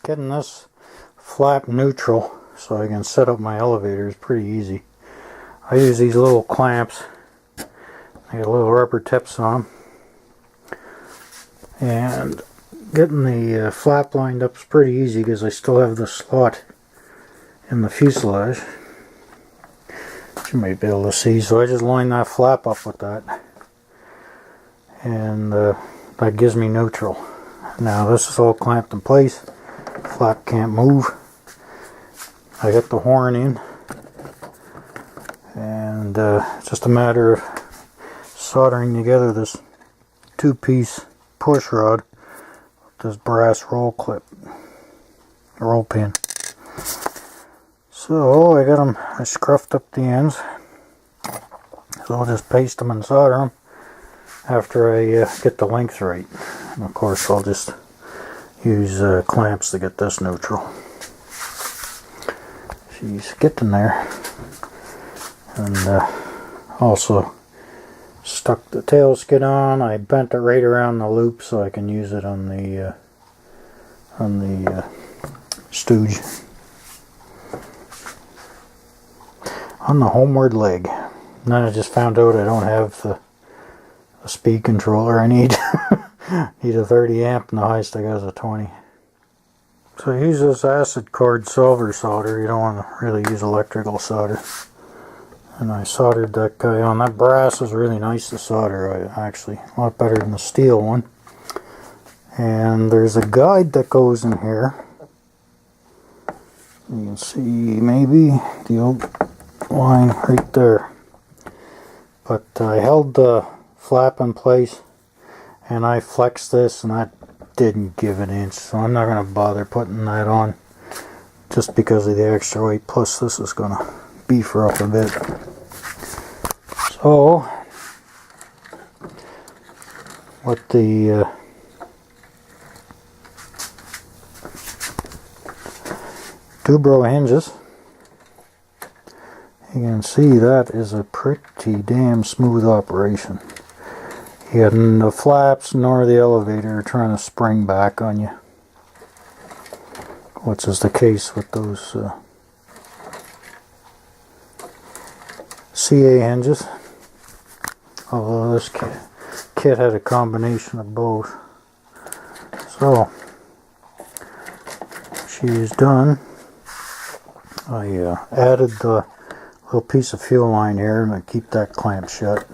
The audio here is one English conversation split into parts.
Getting this flap neutral so I can set up my elevator is pretty easy. I use these little clamps. They got little rubber tips on them. And getting the flap lined up is pretty easy because I still have the slot in the fuselage. You might be able to see. So I just line that flap up with that. And that gives me neutral. Now this is all clamped in place. Flap can't move. I got the horn in. And it's just a matter of soldering together this two-piece push rod with this brass roll pin. So I got them, I scruffed up the ends. So I'll just paste them and solder them after I get the length right. And of course I'll just use clamps to get this neutral. She's getting there. And also stuck the tail skid on. I bent it right around the loop so I can use it on the stooge. On the homeward leg. And then I just found out I don't have the speed controller I need. Need a 30 amp and the highest I got is a 20. So I use this acid cord silver solder. You don't want to really use electrical solder. And I soldered that guy on. That brass is really nice to solder, actually. A lot better than the steel one. And there's a guide that goes in here. You can see maybe the old line right there. But I held the flap in place and I flexed this and that didn't give an inch. So I'm not going to bother putting that on just because of the extra weight. Plus this is going to beef her up a bit. So with the Dubro hinges, you can see that is a pretty damn smooth operation. Yeah, and the flaps nor the elevator are trying to spring back on you, which is the case with those CA hinges. Although this kit had a combination of both. So she's done. I added the little piece of fuel line here and I keep that clamp shut.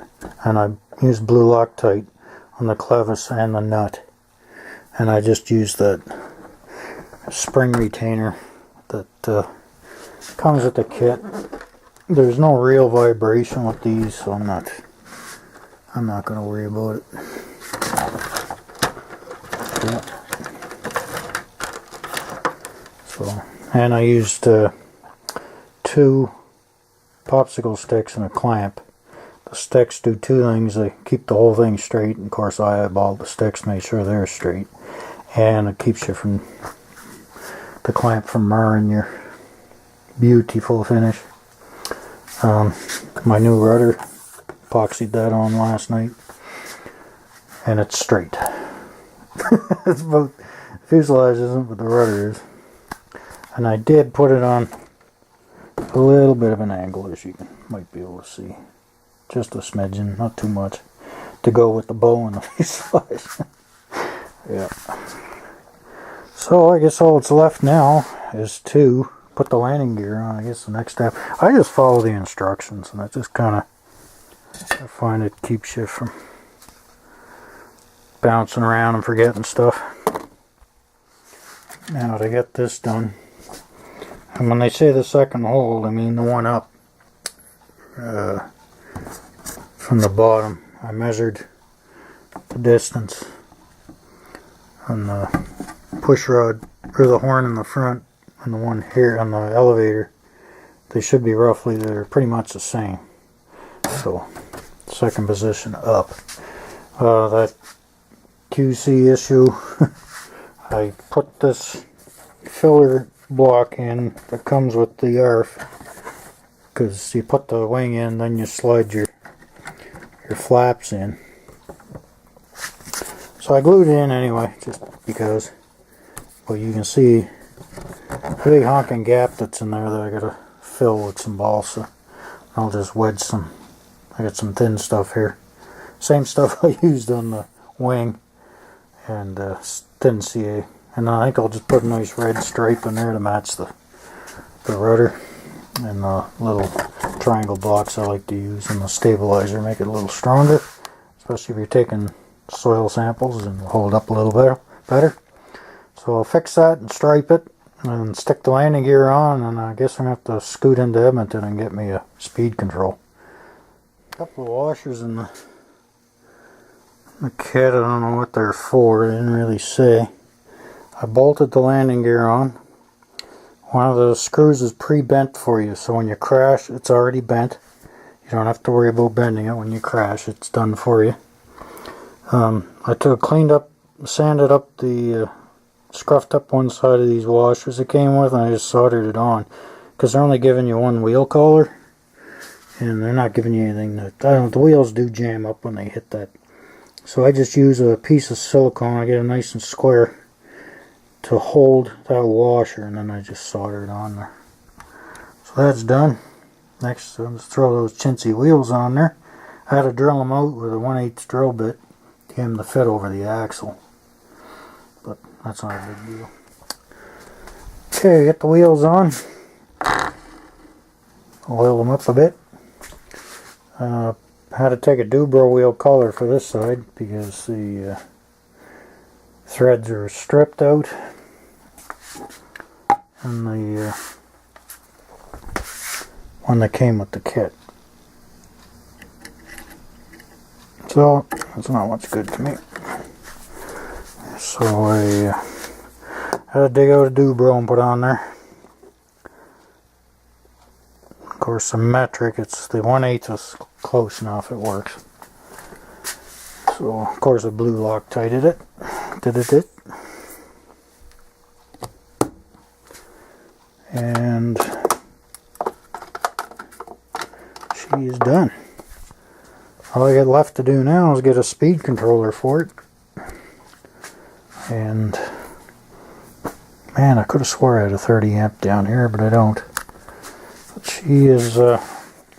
And I used blue Loctite on the clevis and the nut. And I just used that spring retainer that comes with the kit. There's no real vibration with these, so I'm not going to worry about it. Yeah. So, and I used 2 popsicle sticks and a clamp. The sticks do 2 things. They keep the whole thing straight, and of course I eyeballed the sticks, make sure they're straight, and it keeps you from the clamp from marring your beautiful finish. My new rudder, epoxied that on last night, and it's straight. It's about, the fuselage isn't, but the rudder is. And I did put it on a little bit of an angle, as you might be able to see. Just a smidgen, not too much, to go with the bow and the fuselage. Yeah. So I guess all that's left now is to put the landing gear on. I guess the next step, I just follow the instructions, and that just kind of, I find it keeps you from bouncing around and forgetting stuff. Now to get this done, and when they say the second hole, I mean the one up from the bottom. I measured the distance on the push rod, or the horn in the front, and the one here on the elevator. They should be roughly, they're pretty much the same. So second position up. That QC issue, I put this filler block in that comes with the ARF, because you put the wing in, then you slide your flaps in. So I glued it in anyway, just because. But you can see big honking gap that's in there that I gotta fill with some balsa. I'll just wedge some. I got some thin stuff here. Same stuff I used on the wing and thin CA. And I think I'll just put a nice red stripe in there to match the rudder. And the little triangle blocks I like to use in the stabilizer make it a little stronger. Especially if you're taking soil samples and hold up a little better. So I'll fix that and stripe it and stick the landing gear on, and I guess I'm going to have to scoot into Edmonton and get me a speed control. A couple of washers in the kit, I don't know what they're for, they didn't really say. I bolted the landing gear on. One of the screws is pre-bent for you, so when you crash it's already bent. You don't have to worry about bending it when you crash, it's done for you. I cleaned up, sanded up the, scruffed up one side of these washers it came with, and I just soldered it on. Because they're only giving you one wheel collar, and they're not giving you anything that, I don't know, the wheels do jam up when they hit that. So I just use a piece of silicone, I get it nice and square to hold that washer, and then I just solder it on there. So that's done. Next, let's throw those chintzy wheels on there. I had to drill them out with a 1/8 drill bit to get them to fit over the axle. But that's not a big deal. Okay, get the wheels on. Oil them up a bit. Had to take a Dubro wheel color for this side because the threads are stripped out, and the one that came with the kit. So that's not much good to me. So I had to dig out a Dubro and put on there. Of course, the metric, it's the 1/8 is close enough, it works. So of course I blue Loctited it. And she is done. All I got left to do now is get a speed controller for it. And man, I could have swore I had a 30 amp down here, but I don't. But she is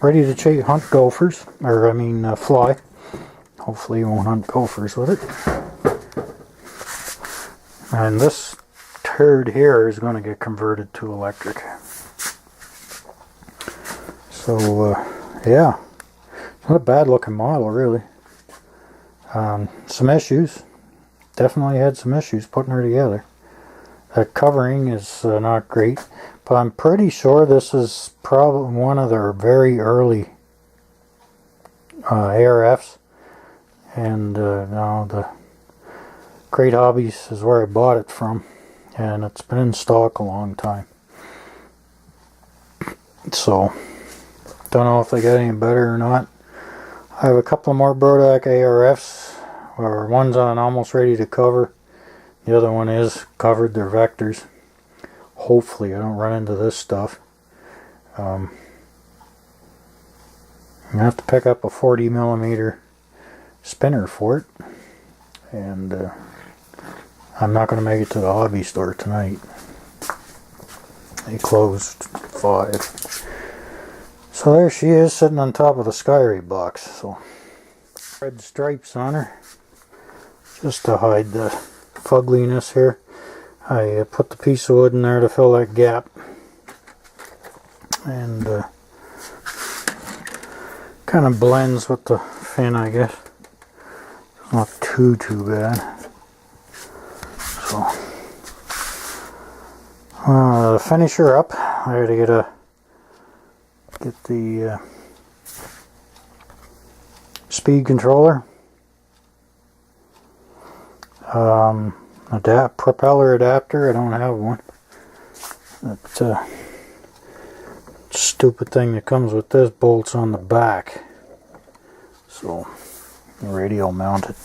ready to hunt gophers, or I mean fly. Hopefully you won't hunt gophers with it. And this turd here is going to get converted to electric. So yeah, it's not a bad looking model really. Some issues. Definitely had some issues putting her together. The covering is not great, but I'm pretty sure this is probably one of their very early ARFs. And now the Great Hobbies is where I bought it from, and it's been in stock a long time. So don't know if they got any better or not. I have a couple more Brodak ARFs, or one's on almost ready to cover. The other one is covered, they're vectors. Hopefully I don't run into this stuff. I'm going to have to pick up a 40mm spinner for it. And I'm not going to make it to the hobby store tonight. They closed 5. So there she is, sitting on top of the Skyray box. So red stripes on her, just to hide the fugliness here. I put the piece of wood in there to fill that gap, and kind of blends with the fin, I guess. It's not too bad. So to finish her up, I gotta get the speed controller, propeller adapter. I don't have one. That stupid thing that comes with this bolts on the back, so radial mounted.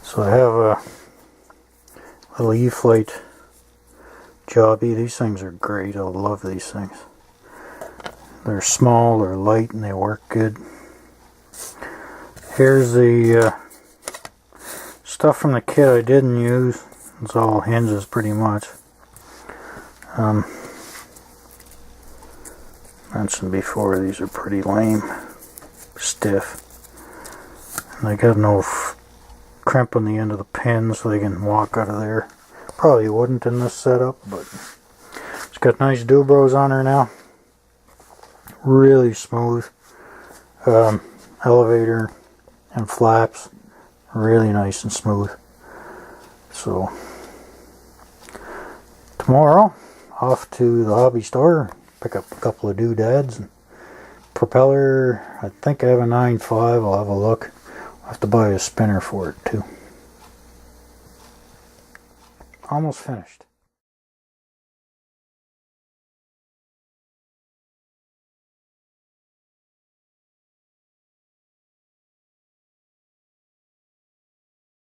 So I have a little E-flite jobby. These things are great. I love these things. They're small, they're light, and they work good. Here's the stuff from the kit I didn't use. It's all hinges pretty much. Mentioned before, these are pretty lame, stiff, and they got no crimp on the end of the pin so they can walk out of there. Probably wouldn't in this setup, but it's got nice Dubros on her now. Really smooth. Elevator and flaps, really nice and smooth. So tomorrow, off to the hobby store, pick up a couple of doodads. And propeller, I think I have a 9.5, I'll have a look. I'll have to buy a spinner for it too. Almost finished.